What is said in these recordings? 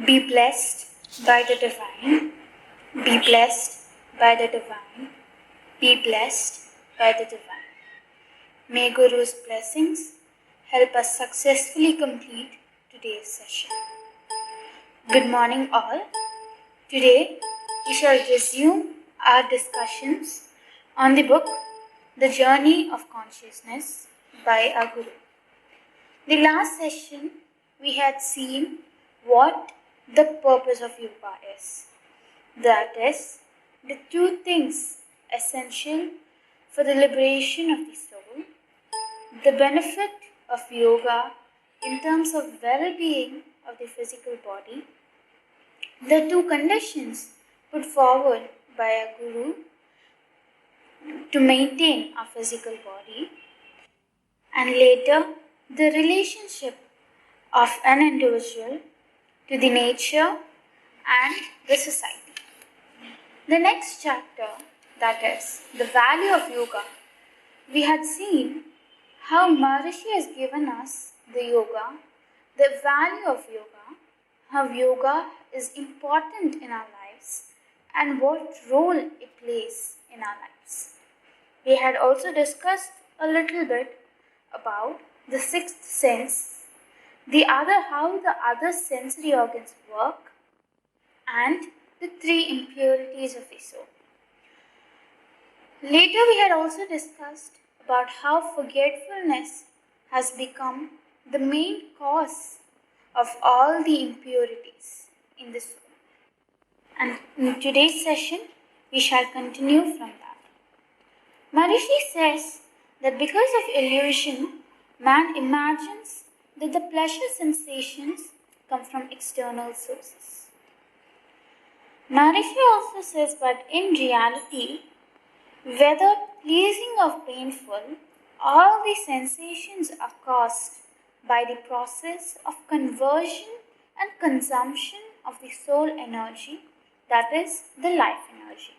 Be blessed by the divine. Be blessed by the divine. Be blessed by the divine. May Guru's blessings help us successfully complete today's session. Good morning all. Today we shall resume our discussions on the book The Journey of Consciousness by our Guru. The last session we had seen what the purpose of yoga is. That is, the two things essential for the liberation of the soul, the benefit of yoga in terms of well-being of the physical body, the two conditions put forward by a guru to maintain our physical body, and later the relationship of an individual to the nature and the society. The next chapter, that is, the value of yoga, we had seen how Maharishi has given us the yoga, the value of yoga, how yoga is important in our lives, and what role it plays in our lives. We had also discussed a little bit about the sixth sense, how the other sensory organs work, and the three impurities of the soul. Later we had also discussed about how forgetfulness has become the main cause of all the impurities in the soul. And in today's session, we shall continue from that. Maharishi says that because of illusion, man imagines that the pleasure sensations come from external sources. Maharishi also says that in reality, whether pleasing or painful, all the sensations are caused by the process of conversion and consumption of the soul energy, that is, the life energy.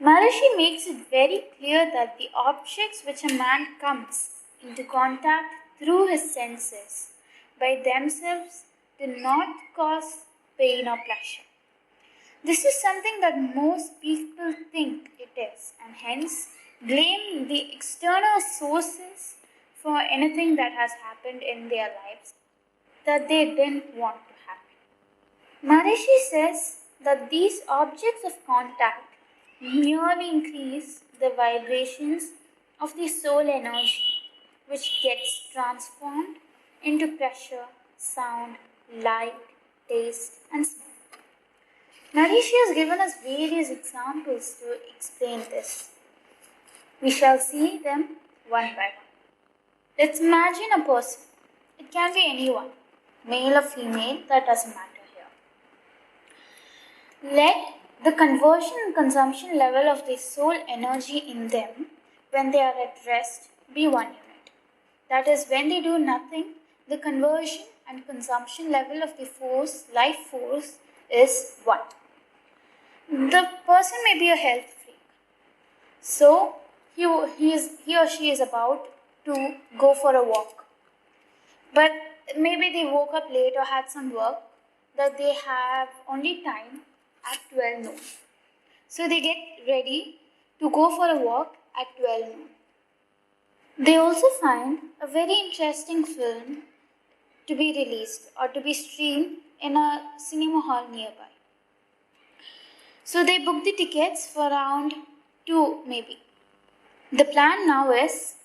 Maharishi makes it very clear that the objects which a man comes into contact through his senses by themselves do not cause pain or pleasure. This is something that most people think it is, and hence blame the external sources for anything that has happened in their lives that they didn't want to happen. Maharishi says that these objects of contact merely increase the vibrations of the soul energy, which gets transformed into pressure, sound, light, taste, and smell. Maharishi has given us various examples to explain this. We shall see them one by one. Let's imagine a person. It can be anyone, male or female, that doesn't matter here. Let the conversion and consumption level of the soul energy in them when they are at rest be 1 unit. That is, when they do nothing, the conversion and consumption level of the force, life force, is 1. The person may be a health freak. So, he or she is about to go for a walk. But maybe they woke up late or had some work that they have only time at 12 noon. So, they get ready to go for a walk at 12 noon. They also find a very interesting film to be released or to be streamed in a cinema hall nearby. So they book the tickets for around 2 maybe. The plan now is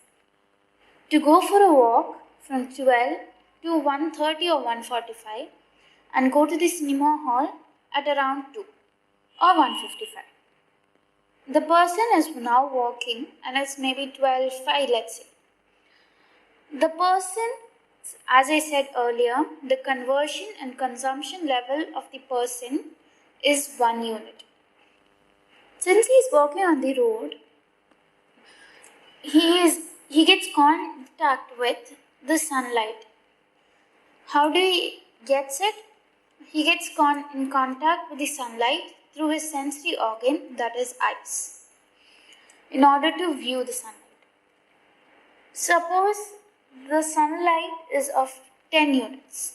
to go for a walk from 12 to 1:30 or 1:45 and go to the cinema hall at around 2 or 1:55. The person is now walking and it's maybe 12:05, let's say. The person, as I said earlier, the conversion and consumption level of the person is 1 unit. Since he is walking on the road, he gets contact with the sunlight. How do he gets it? He gets in contact with the sunlight through his sensory organ, that is eyes, in order to view the sunlight. Suppose the sunlight is of 10 units.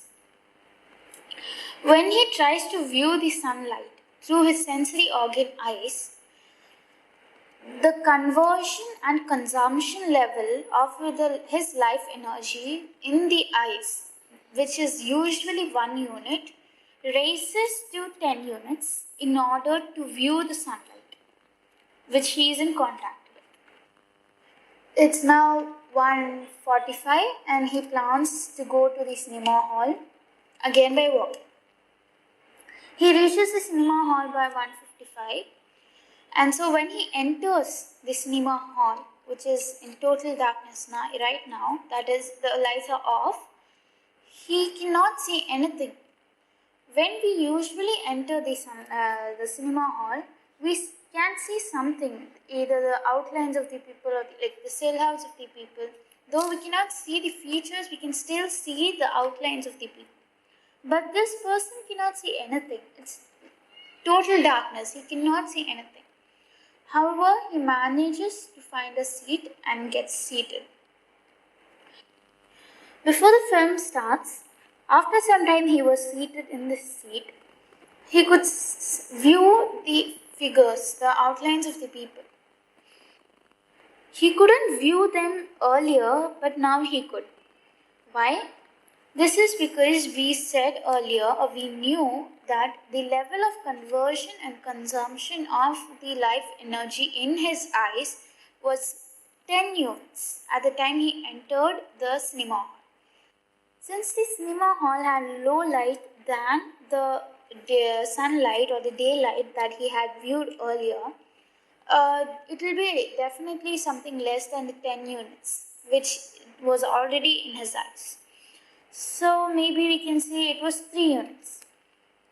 When he tries to view the sunlight through his sensory organ eyes, the conversion and consumption level of his life energy in the eyes, which is usually 1 unit, raises to 10 units in order to view the sunlight, which he is in contact with. It's now 1:45 and he plans to go to the cinema hall again by walking. He reaches the cinema hall by 1:55, and so when he enters the cinema hall, which is in total darkness now, right now, that is, the lights are off, he cannot see anything. When we usually enter the cinema hall, we can see something, either the outlines of the people or the silhouettes of the people. Though we cannot see the features, we can still see the outlines of the people. But this person cannot see anything. It's total darkness. He cannot see anything. However, he manages to find a seat and gets seated. Before the film starts, after some time he was seated in the seat, he could view the figures, the outlines of the people. He couldn't view them earlier, but now he could. Why? This is because we said earlier, or we knew, that the level of conversion and consumption of the life energy in his eyes was 10 units at the time he entered the cinema hall. Since the cinema hall had low light than the sunlight or the daylight that he had viewed earlier, it will be definitely something less than the 10 units, which was already in his eyes. So maybe we can say it was 3 units.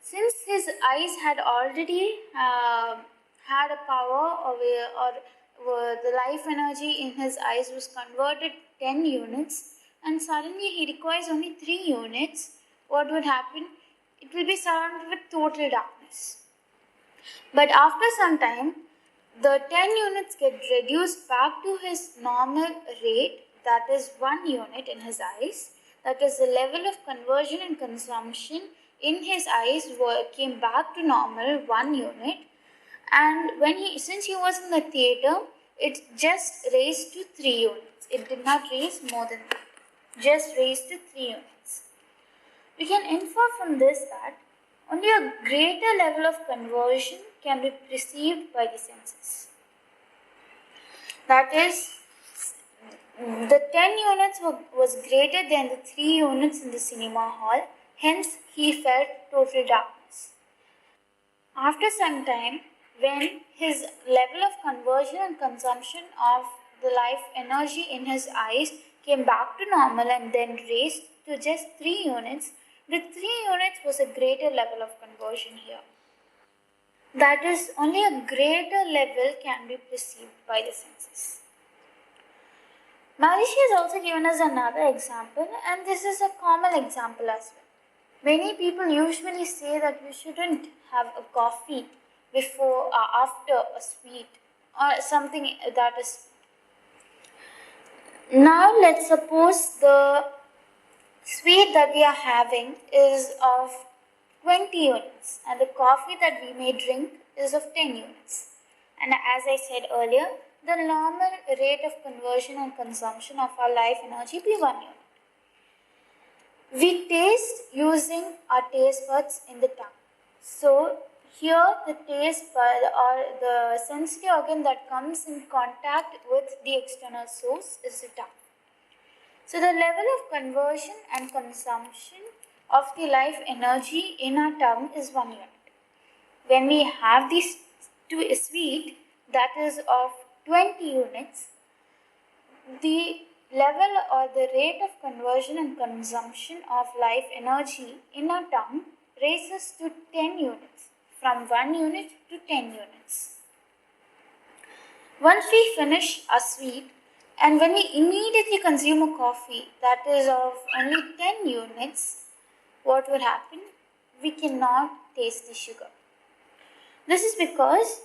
Since his eyes had already had a power or the life energy in his eyes was converted 10 units, and suddenly he requires only 3 units, what would happen? It will be surrounded with total darkness. But after some time, the 10 units get reduced back to his normal rate, that is 1 unit in his eyes. That is, the level of conversion and consumption in his eyes came back to normal, 1 unit. And since he was in the theater, it just raised to 3 units. It did not raise more than that. Just raised to 3 units. We can infer from this that only a greater level of conversion can be perceived by the senses. That is, the 10 units was greater than the 3 units in the cinema hall, hence he felt total darkness. After some time, when his level of conversion and consumption of the life energy in his eyes came back to normal and then raised to just 3 units, the 3 units was a greater level of conversion here. That is, only a greater level can be perceived by the senses. Maharishi has also given us another example, and this is a common example as well. Many people usually say that you shouldn't have a coffee before or after a sweet or something that is. Now let's suppose the sweet that we are having is of 20 units and the coffee that we may drink is of 10 units. And as I said earlier, the normal rate of conversion and consumption of our life energy be 1 unit. We taste using our taste buds in the tongue. So here the taste bud or the sensory organ that comes in contact with the external source is the tongue. So the level of conversion and consumption of the life energy in our tongue is 1 unit. When we have this sweet that is of 20 units, the level or the rate of conversion and consumption of life energy in our tongue raises to 10 units, from 1 unit to 10 units. Once we finish our sweet, and when we immediately consume a coffee that is of only 10 units, what would happen? We cannot taste the sugar. This is because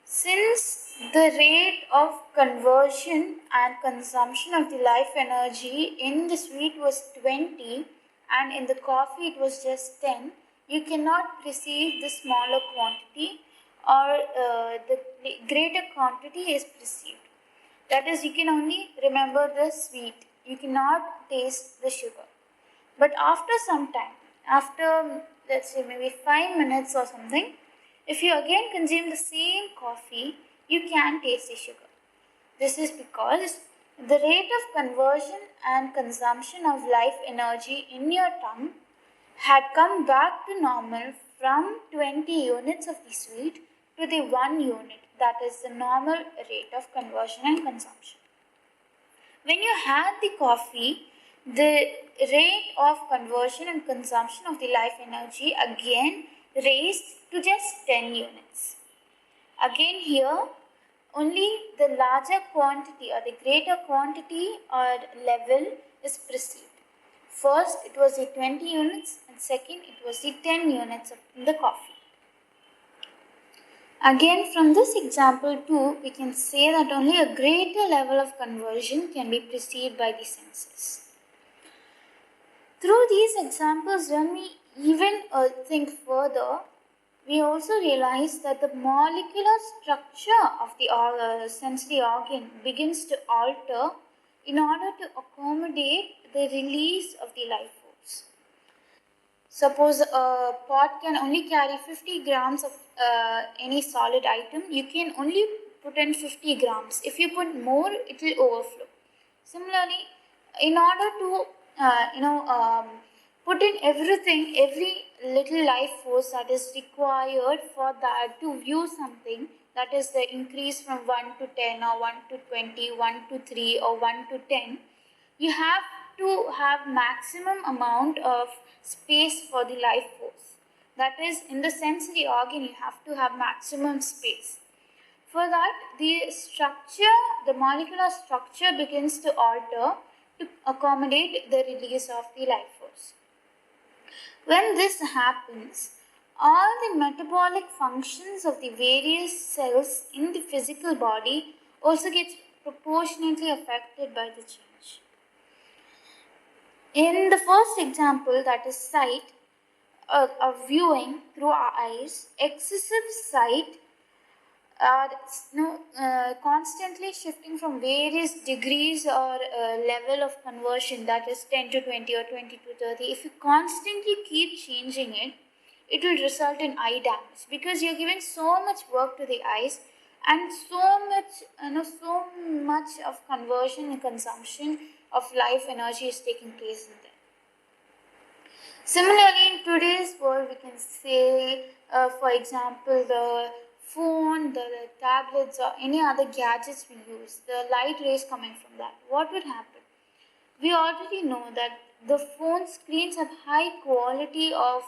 since the rate of conversion and consumption of the life energy in the sweet was 20 and in the coffee it was just 10, you cannot perceive the smaller quantity, or the greater quantity is perceived. That is, you can only remember the sweet, you cannot taste the sugar. But after some time, after let's say maybe 5 minutes or something, if you again consume the same coffee, you can taste the sugar. This is because the rate of conversion and consumption of life energy in your tongue had come back to normal from 20 units of the sweet to the 1 unit, that is the normal rate of conversion and consumption. When you had the coffee, the rate of conversion and consumption of the life energy again raised to just 10 units. Again here, only the larger quantity or the greater quantity or level is perceived. First, it was the 20 units, and second, it was the 10 units of the coffee. Again, from this example too, we can say that only a greater level of conversion can be perceived by the senses. Through these examples, when we even think further, we also realize that the molecular structure of the sensory organ begins to alter in order to accommodate the release of the life force. Suppose a pot can only carry 50 grams of any solid item, you can only put in 50 grams. If you put more, it will overflow. Similarly, in order to put in everything, every little life force that is required for that to view something, that is the increase from 1 to 10 or 1 to 20, 1 to 3 or 1 to 10, you have to have maximum amount of space for the life force. That is, in the sensory organ, you have to have maximum space. For that, the structure, the molecular structure begins to alter to accommodate the release of the life force. When this happens, all the metabolic functions of the various cells in the physical body also gets proportionately affected by the change. In the first example, that is sight, of viewing through our eyes, excessive sight are constantly shifting from various degrees or level of conversion, that is 10 to 20 or 20 to 30. If you constantly keep changing it, it will result in eye damage, because you're giving so much work to the eyes, and so much of conversion and consumption of life energy is taking place in them. Similarly, in today's world, we can say, for example, the phone, the tablets, or any other gadgets we use, the light rays coming from that, what would happen? We already know that the phone screens have high quality of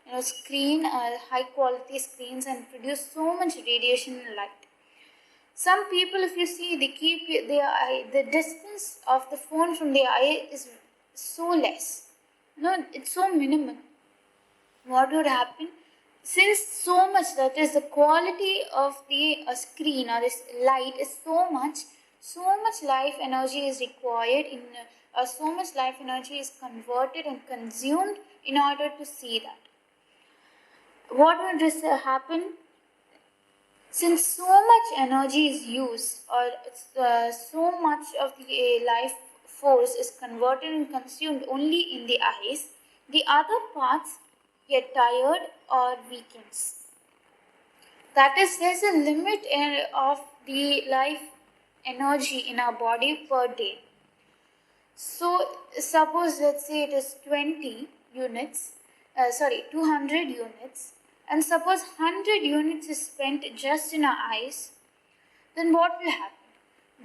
high quality screens, and produce so much radiation and light. Some people, if you see, they keep their eye, the distance of the phone from their eye is so less. It's so minimal. What would happen? Since so much, that is, the quality of the screen or this light is so much life energy is required so much life energy is converted and consumed in order to see that. What would happen? Since so much energy is used, or so much of the life force is converted and consumed only in the eyes, the other parts get tired or weakens. That is, there's a limit of the life energy in our body per day. So suppose, let's say it is 200 units, and suppose 100 units is spent just in our eyes, then what will happen?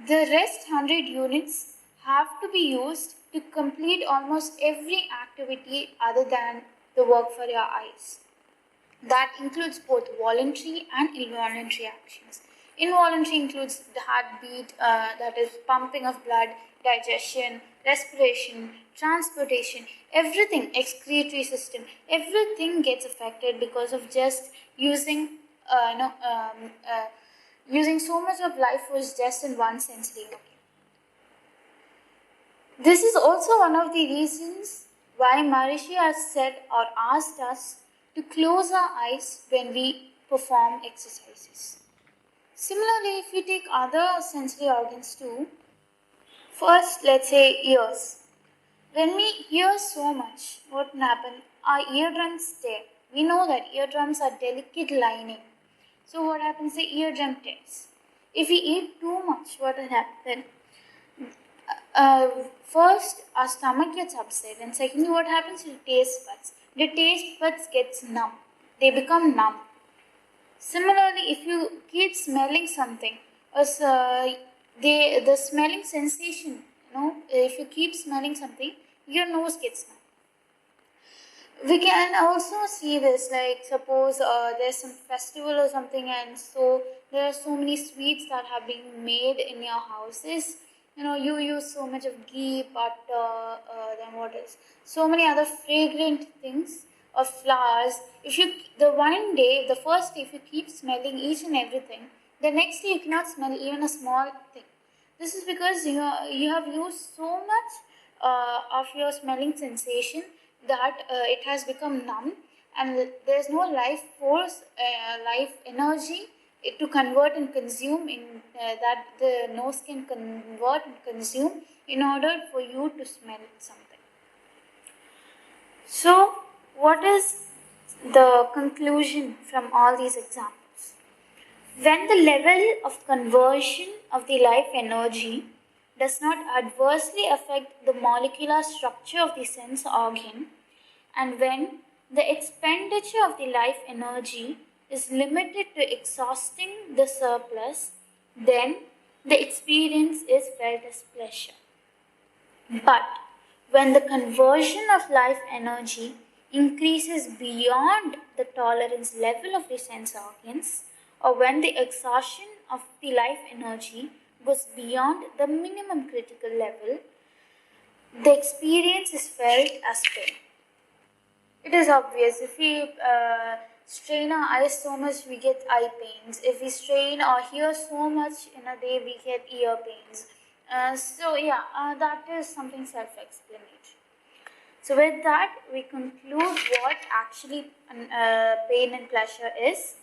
The rest 100 units have to be used to complete almost every activity other than the work for your eyes. That includes both voluntary and involuntary actions. Involuntary includes the heartbeat, that is pumping of blood, digestion, respiration, transportation, everything, excretory system, everything gets affected because of just using using so much of life force just in one sensory organ. This is also one of the reasons why Maharishi has said or asked us to close our eyes when we perform exercises. Similarly, if we take other sensory organs too, first let's say ears. When we hear so much, what will happen? Our eardrums tear. We know that eardrums are delicate lining. So what happens? The eardrum tears. If we eat too much, what will happen? First, our stomach gets upset, and secondly, what happens to the taste buds? The taste buds gets numb. They become numb. Similarly, if you keep smelling something, the smelling sensation, if you keep smelling something, your nose gets numb. We can also see this, like suppose there's some festival or something, and so there are so many sweets that have been made in your houses. You use so much of ghee, butter, then what else? So many other fragrant things of flowers. The first day, if you keep smelling each and everything, the next day you cannot smell even a small thing. This is because you have used so much of your smelling sensation that it has become numb, and there is no life force, life energy to convert and consume that the nose can convert and consume in order for you to smell something. So, what is the conclusion from all these examples? When the level of conversion of the life energy does not adversely affect the molecular structure of the sense organ, and when the expenditure of the life energy is limited to exhausting the surplus, then the experience is felt as pleasure. But when the conversion of life energy increases beyond the tolerance level of the sense organs, or when the exhaustion of the life energy goes beyond the minimum critical level, the experience is felt as pain. It is obvious. If we strain our eyes so much, we get eye pains. If we strain or hear so much in a day, we get ear pains. That is something self-explanatory. So with that, we conclude what actually pain and pleasure is.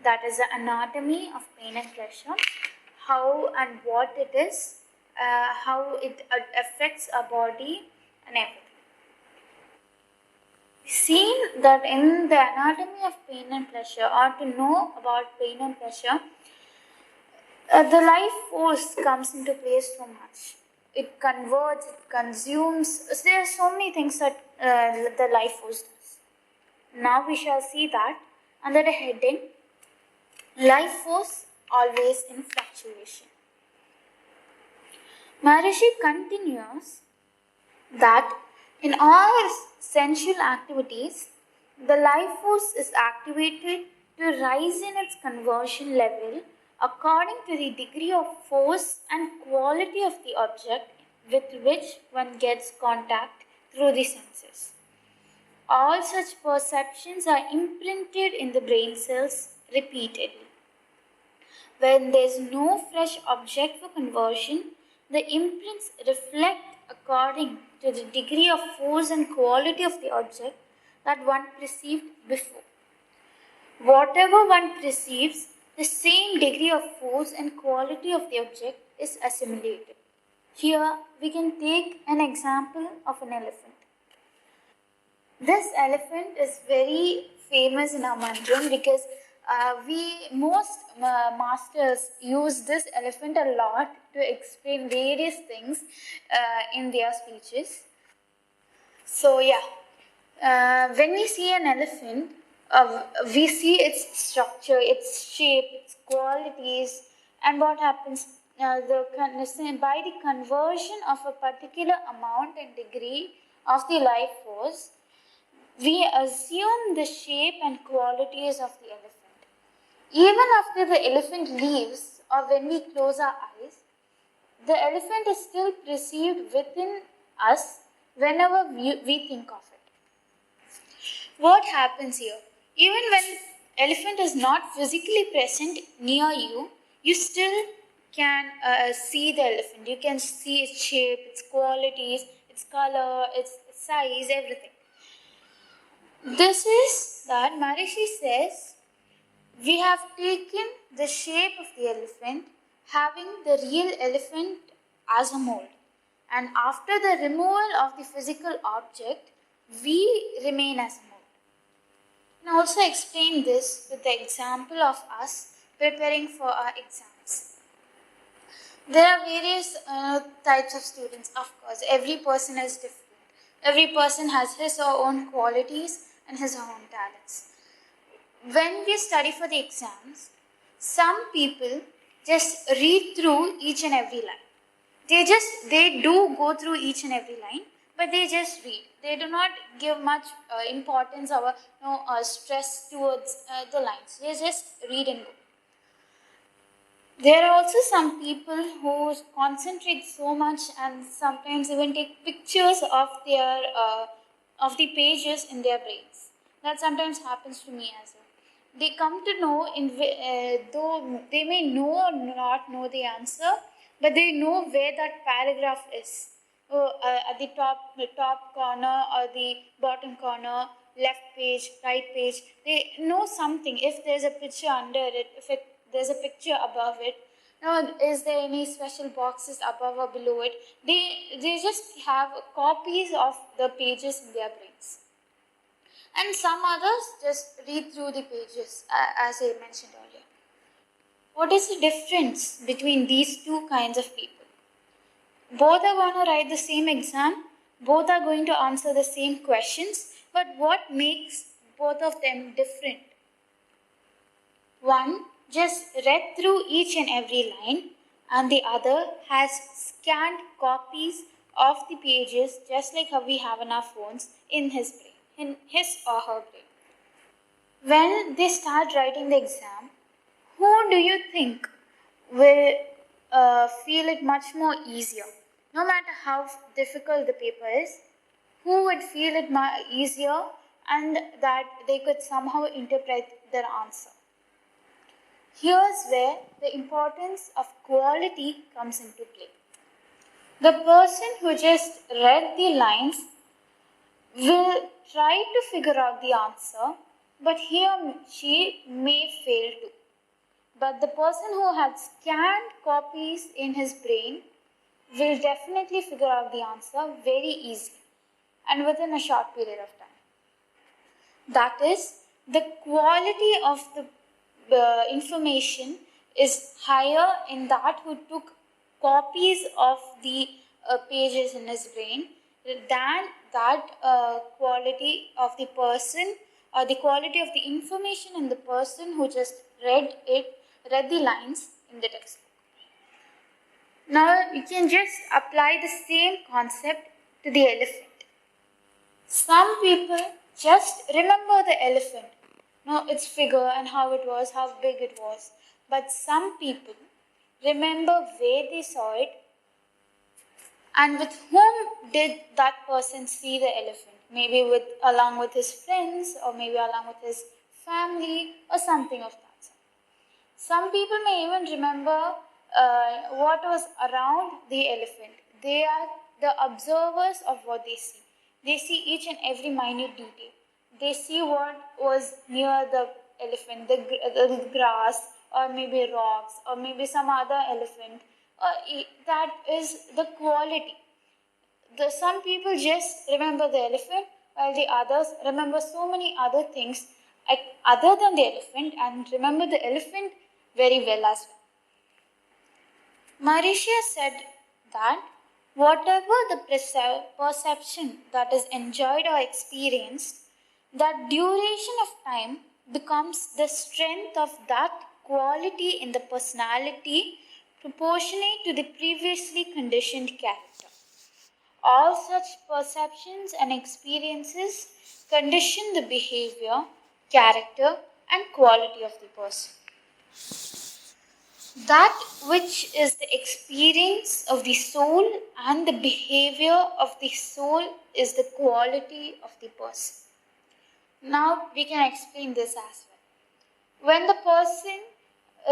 That is the anatomy of pain and pleasure, how and what it is, how it affects our body and everything. Seen that in the anatomy of pain and pleasure, or to know about pain and pleasure, the life force comes into place so much. It converts, it consumes. So there are so many things that the life force does. Now we shall see that under the heading, life force always in fluctuation. Maharishi continues that in all sensual activities, the life force is activated to rise in its conversion level according to the degree of force and quality of the object with which one gets contact through the senses. All such perceptions are imprinted in the brain cells repeatedly. When there is no fresh object for conversion, the imprints reflect according to the degree of force and quality of the object that one perceived before. Whatever one perceives, the same degree of force and quality of the object is assimilated. Here we can take an example of an elephant. This elephant is very famous in our mandram because most masters use this elephant a lot to explain various things in their speeches. So when we see an elephant, we see its structure, its shape, its qualities, and what happens by the conversion of a particular amount and degree of the life force, we assume the shape and qualities of the elephant. Even after the elephant leaves, or when we close our eyes, the elephant is still perceived within us whenever we think of it. What happens here? Even when elephant is not physically present near you, you still can see the elephant. You can see its shape, its qualities, its color, its size, everything. This is that Maharishi says we have taken the shape of the elephant, having the real elephant as a mold. And after the removal of the physical object, we remain as a mold. And also explain this with the example of us preparing for our exams. There are various types of students, of course. Every person is different. Every person has his or own qualities and his or own talents. When we study for the exams, some people just read through each and every line. They do go through each and every line, but they just read. They do not give much importance or stress towards the lines. They just read and go. There are also some people who concentrate so much and sometimes even take pictures of their of the pages in their brains. That sometimes happens to me as well. They come to know, though they may know or not know the answer, but they know where that paragraph is. At the top corner or the bottom corner, left page, right page. They know something. If there's a picture under it, there's a picture above it. Now, is there any special boxes above or below it? They just have copies of the pages in their brains. And some others just read through the pages, as I mentioned earlier. What is the difference between these two kinds of people? Both are going to write the same exam, both are going to answer the same questions, but what makes both of them different? One just read through each and every line, and the other has scanned copies of the pages, just like how we have in our phones, in his brain, in his or her brain. When they start writing the exam, who do you think will feel it much more easier? No matter how difficult the paper is, who would feel it easier and that they could somehow interpret their answer? Here's where the importance of quality comes into play. The person who just read the lines will try to figure out the answer, but he or she may fail to. But the person who had scanned copies in his brain will definitely figure out the answer very easily and within a short period of time. That is, the quality of the information is higher in that who took copies of the pages in his brain than that quality of the person or the quality of the information in the person who just read the lines in the textbook. Now you can just apply the same concept to the elephant. Some people just remember the elephant, its figure and how it was, how big it was. But some people remember where they saw it and with whom did that person see the elephant. Maybe along with his friends or maybe along with his family or something of that sort. Some people may even remember what was around the elephant. They are the observers of what they see. They see each and every minute detail. They see what was near the elephant, the grass, or maybe rocks, or maybe some other elephant. That is the quality. Some people just remember the elephant, while the others remember so many other things other than the elephant and remember the elephant very well as well. Maharishi said that whatever the perception that is enjoyed or experienced, that duration of time becomes the strength of that quality in the personality proportionate to the previously conditioned character. All such perceptions and experiences condition the behavior, character, and quality of the person. That which is the experience of the soul and the behavior of the soul is the quality of the person. Now we can explain this as well. When the person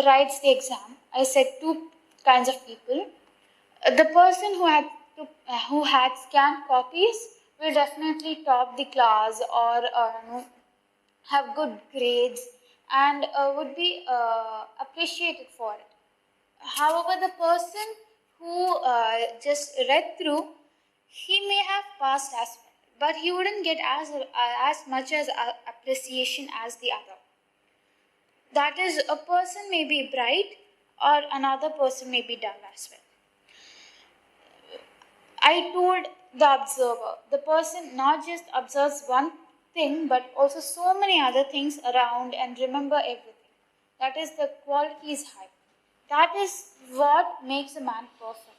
writes the exam, I said two kinds of people. The person who had scanned copies will definitely top the class or have good grades and would be appreciated for it. However, the person who just read through, he may have passed as well, but he wouldn't get as much as appreciation as the other. That is, a person may be bright or another person may be dull as well. I told the observer, the person not just observes one thing but also so many other things around and remember everything. That is, the quality is high. That is what makes a man perfect.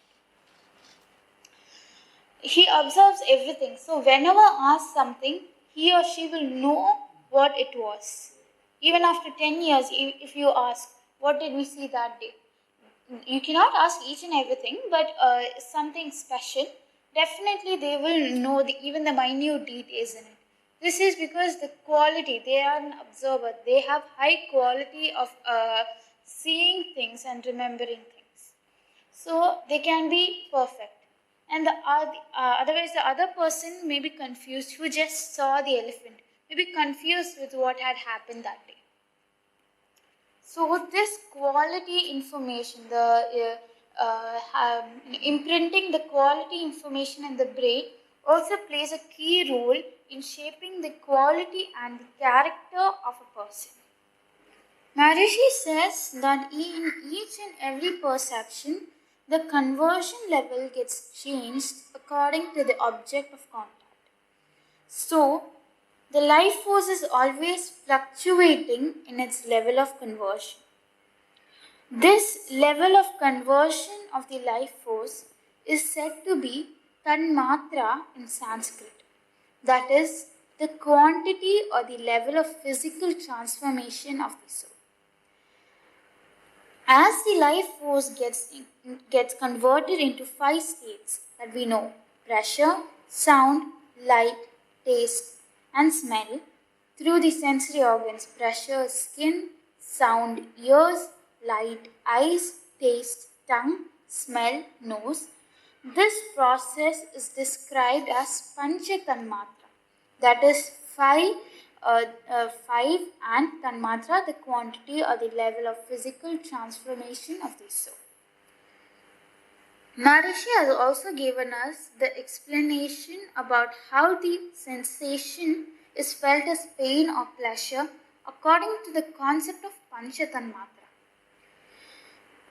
He observes everything. So whenever asked something, he or she will know what it was. Even after 10 years, if you ask, what did we see that day? You cannot ask each and everything, but something special, definitely they will know even the minute details in it. This is because the quality, they are an observer, they have high quality of seeing things and remembering things. So they can be perfect. And otherwise the other person may be confused who just saw the elephant, may be confused with what had happened that day. So this quality information, imprinting the quality information in the brain also plays a key role in shaping the quality and the character of a person. Maharishi says that in each and every perception, the conversion level gets changed according to the object of contact. So, the life force is always fluctuating in its level of conversion. This level of conversion of the life force is said to be tanmatra in Sanskrit. That is, the quantity or the level of physical transformation of the soul. As the life force gets converted into 5 states that we know: pressure, sound, light, taste, and smell through the sensory organs: pressure, skin; sound, ears; light, eyes; taste, tongue; smell, nose. This process is described as Panchatanmatra, that is 5 and tanmatra, the quantity or the level of physical transformation of the soul. Maharishi has also given us the explanation about how the sensation is felt as pain or pleasure according to the concept of Panchatanmatra.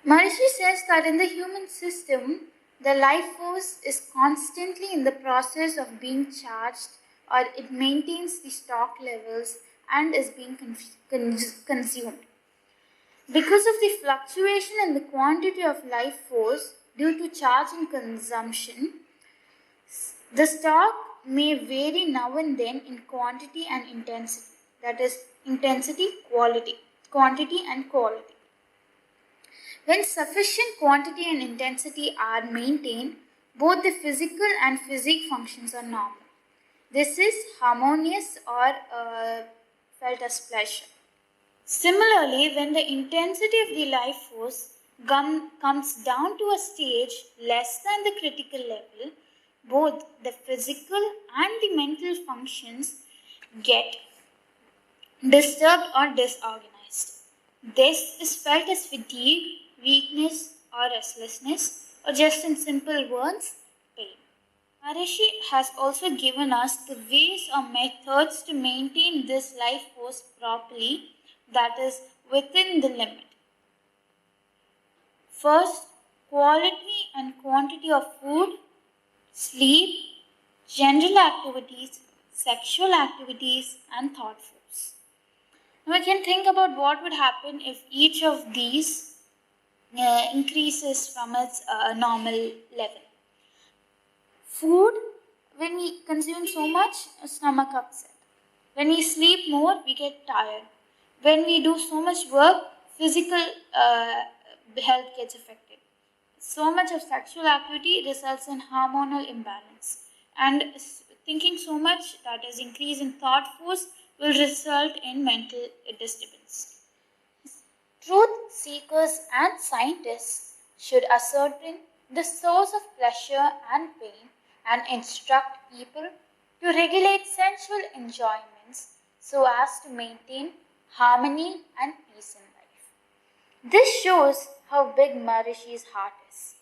Maharishi says that in the human system, the life force is constantly in the process of being charged, or it maintains the stock levels and is being consumed. Because of the fluctuation in the quantity of life force due to charge and consumption, the stock may vary now and then in quantity and intensity. That is, intensity, quantity and quality. When sufficient quantity and intensity are maintained, both the physical and physique functions are normal. This is harmonious or felt as pleasure. Similarly, when the intensity of the life force comes down to a stage less than the critical level, both the physical and the mental functions get disturbed or disorganized. This is felt as fatigue, weakness, or restlessness, or just in simple words, pain. Maharishi has also given us the ways or methods to maintain this life force properly, that is, within the limit. First, quality and quantity of food, sleep, general activities, sexual activities, and thought force. Now we can think about what would happen if each of these increases from its normal level. Food, when we consume so much, stomach upset. When we sleep more, we get tired. When we do so much work, physical health gets affected. So much of sexual activity results in hormonal imbalance. And thinking so much, that is increase in thought force, will result in mental disturbance. Truth seekers and scientists should ascertain the source of pleasure and pain and instruct people to regulate sensual enjoyments so as to maintain harmony and peace in life. This shows how big Maharishi's heart is.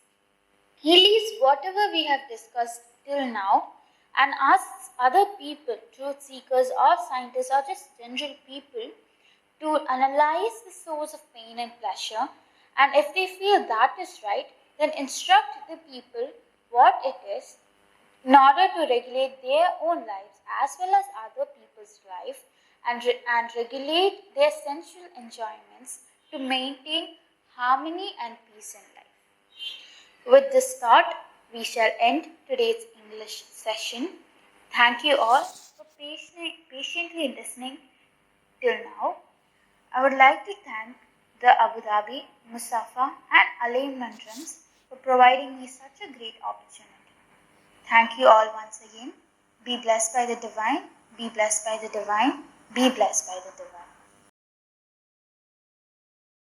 He leaves whatever we have discussed till now and asks other people, truth seekers or scientists or just general people, to analyze the source of pain and pleasure, and if they feel that is right, then instruct the people what it is in order to regulate their own lives as well as other people's life and regulate their sensual enjoyments to maintain harmony and peace in life. With this thought, we shall end today's English session. Thank you all for patiently listening till now. I would like to thank the Abu Dhabi, Musafa and Alain Mandrams for providing me such a great opportunity. Thank you all once again. Be blessed by the divine, be blessed by the divine, be blessed by the divine.